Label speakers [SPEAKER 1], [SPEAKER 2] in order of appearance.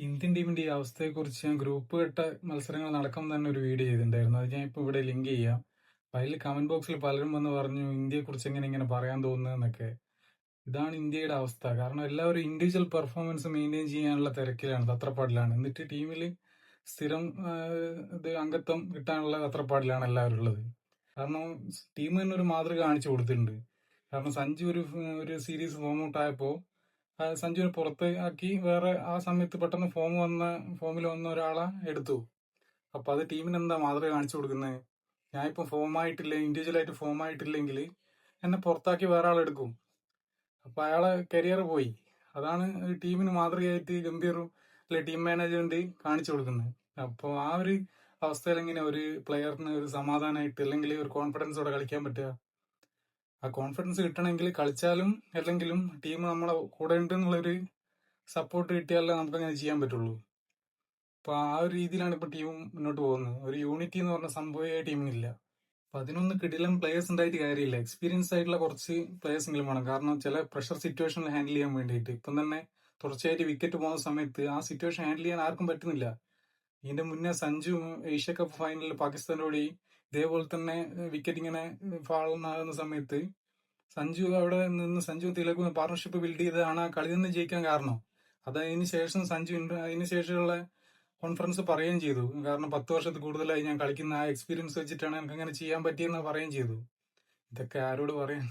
[SPEAKER 1] Indian ടീമിന്റെ ഈ അവസ്ഥയെക്കുറിച്ച് ഞാൻ ഗ്രൂപ്പ് ഘട്ട മത്സരങ്ങൾ നടക്കുമ്പോൾ തന്നെ ഒരു വീഡിയോ ചെയ്തിട്ടുണ്ടായിരുന്നു. അത് ഞാൻ ഇപ്പോൾ ഇവിടെ ലിങ്ക് ചെയ്യാം. അപ്പൊ അതിൽ കമന്റ് ബോക്സിൽ പലരും വന്ന് പറഞ്ഞു ഇന്ത്യയെക്കുറിച്ച് എങ്ങനെ ഇങ്ങനെ പറയാൻ തോന്നുന്നതെന്നൊക്കെ. ഇതാണ് ഇന്ത്യയുടെ അവസ്ഥ. കാരണം എല്ലാവരും ഇൻഡിവിജ്വൽ പെർഫോമൻസ് മെയിൻറ്റെയിൻ ചെയ്യാനുള്ള തിരക്കിലാണ്, തത്രപ്പാടിലാണ്. എന്നിട്ട് ടീമിൽ സ്ഥിരം ഇത് അംഗത്വം കിട്ടാനുള്ള തത്രപ്പാടിലാണ് എല്ലാവരും ഉള്ളത്. കാരണം ടീം തന്നെ ഒരു മാതൃക കാണിച്ചു കൊടുത്തിട്ടുണ്ട്. കാരണം സഞ്ജു ഒരു സീരീസ് ഫോം ഔട്ട് ആയപ്പോൾ സഞ്ജുവിനെ പുറത്ത് ആക്കി വേറെ ആ സമയത്ത് പെട്ടെന്ന് ഫോമിൽ വന്ന ഒരാളെ എടുത്തു. അപ്പൊ അത് ടീമിന് എന്താ മാതൃക കാണിച്ചു കൊടുക്കുന്നത്? ഞാനിപ്പോ ഇൻഡിവിജ്വൽ ആയിട്ട് ഫോം ആയിട്ടില്ലെങ്കിൽ എന്നെ പുറത്താക്കി വേറെ ആളെടുക്കും. അപ്പൊ അയാളെ കരിയർ പോയി. അതാണ് ടീമിന് മാതൃകയായിട്ട് ഗംഭീറും അല്ലെ ടീം മാനേജ്മെന്റ് കാണിച്ചു കൊടുക്കുന്നത്. അപ്പോൾ ആ ഒരു അവസ്ഥയിൽ എങ്ങനെ ഒരു പ്ലെയറിന് ഒരു സമാധാനമായിട്ട് അല്ലെങ്കിൽ ഒരു കോൺഫിഡൻസോടെ കളിക്കാൻ പറ്റുക? ആ കോൺഫിഡൻസ് കിട്ടണമെങ്കിൽ കളിച്ചാലും അല്ലെങ്കിലും ടീം നമ്മളെ കൂടെ ഉണ്ട് എന്നുള്ളൊരു സപ്പോർട്ട് കിട്ടിയാലേ നമുക്ക് അങ്ങനെ ചെയ്യാൻ പറ്റുള്ളൂ. അപ്പൊ ആ ഒരു രീതിയിലാണ് ഇപ്പൊ ടീം മുന്നോട്ട് പോകുന്നത്. ഒരു യൂണിറ്റി എന്ന് പറഞ്ഞ സംഭവമേ ടീമിനില്ല. അപ്പൊ അതിനൊന്ന് കിടിലം പ്ലേയേഴ്സ് ഉണ്ടായിട്ട് കാര്യമില്ല. എക്സ്പീരിയൻസ് ആയിട്ടുള്ള കുറച്ച് പ്ലേയേഴ്സ് എങ്കിലും വേണം. കാരണം ചില പ്രഷർ സിറ്റുവേഷനിൽ ഹാൻഡിൽ ചെയ്യാൻ വേണ്ടിയിട്ട് ഇപ്പം തന്നെ തുടർച്ചയായിട്ട് വിക്കറ്റ് പോകുന്ന സമയത്ത് ആ സിറ്റുവേഷൻ ഹാൻഡിൽ ചെയ്യാൻ ആർക്കും പറ്റുന്നില്ല. ഇതിന്റെ മുന്നേ സഞ്ജു ഏഷ്യ കപ്പ് ഫൈനലിൽ പാകിസ്ഥാനോട് ഇതേപോലെ തന്നെ വിക്കറ്റ് ഇങ്ങനെ ഫാളുന്നാകുന്ന സമയത്ത് സഞ്ജു തിലകും പാർട്ണർഷിപ്പ് ബിൽഡ് ചെയ്തതാണ് ആ കളി നിന്ന് ജയിക്കാൻ കാരണം. അതിന് ശേഷം അതിന് ശേഷമുള്ള കോൺഫറൻസ് പറയുകയും ചെയ്തു. കാരണം 10 വർഷത്തിൽ കൂടുതലായി ഞാൻ കളിക്കുന്ന ആ എക്സ്പീരിയൻസ് വെച്ചിട്ടാണ് എനിക്ക് അങ്ങനെ ചെയ്യാൻ പറ്റിയെന്ന് പറയുകയും ചെയ്തു. ഇതൊക്കെ ആരോട് പറയാൻ?